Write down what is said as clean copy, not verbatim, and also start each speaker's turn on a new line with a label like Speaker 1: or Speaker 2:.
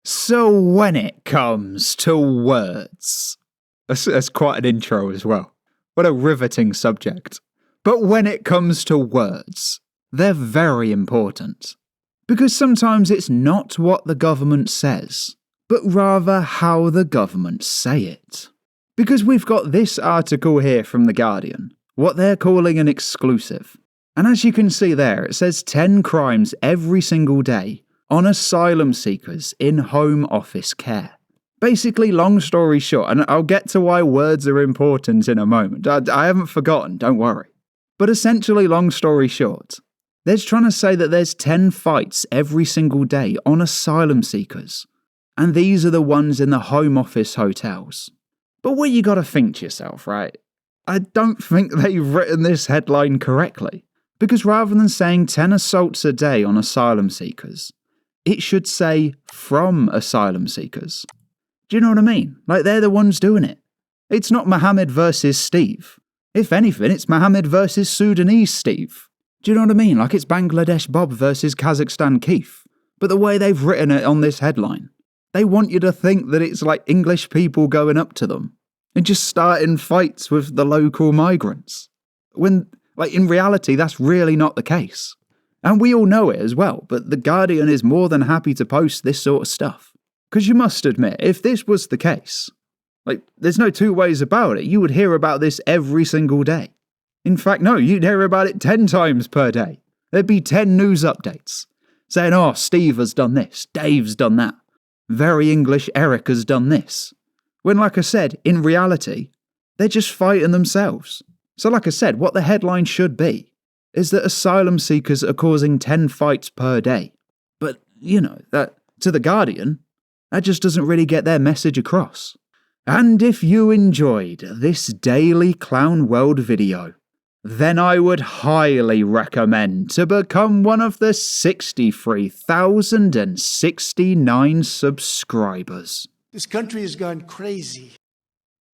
Speaker 1: So when it comes to words... That's quite an intro as well. What a riveting subject. But when it comes to words, they're very important. Because sometimes it's not what the government says, but rather how the government say it. Because we've got this article here from The Guardian, what they're calling an exclusive. And as you can see there, it says 10 crimes every single day on asylum seekers in Home Office care. Basically, long story short, and I'll get to why words are important in a moment. I haven't forgotten, don't worry. But essentially, long story short, they're trying to say that there's 10 fights every single day on asylum seekers. And these are the ones in the Home Office hotels. But what you gotta think to yourself, right? I don't think they've written this headline correctly. Because rather than saying 10 assaults a day on asylum seekers, it should say from asylum seekers. Do you know what I mean? Like, they're the ones doing it. It's not Mohammed versus Steve. If anything, it's Mohammed versus Sudanese Steve. Do you know what I mean? Like, it's Bangladesh Bob versus Kazakhstan Keith. But the way they've written it on this headline, they want you to think that it's like English people going up to them and just starting fights with the local migrants. When, like, in reality, that's really not the case. And we all know it as well, but The Guardian is more than happy to post this sort of stuff. Because you must admit, if this was the case, like, there's no two ways about it. You would hear about this every single day. In fact, no, you'd hear about it 10 times per day. There'd be 10 news updates saying, oh, Steve has done this, Dave's done that. Very English Eric has done this. When, like I said, in reality, they're just fighting themselves. So like I said, what the headline should be is that asylum seekers are causing 10 fights per day. But, you know, that to The Guardian, that just doesn't really get their message across. And if you enjoyed this Daily Clown World video, then I would highly recommend to become one of the 63,069 subscribers.
Speaker 2: This country has gone crazy.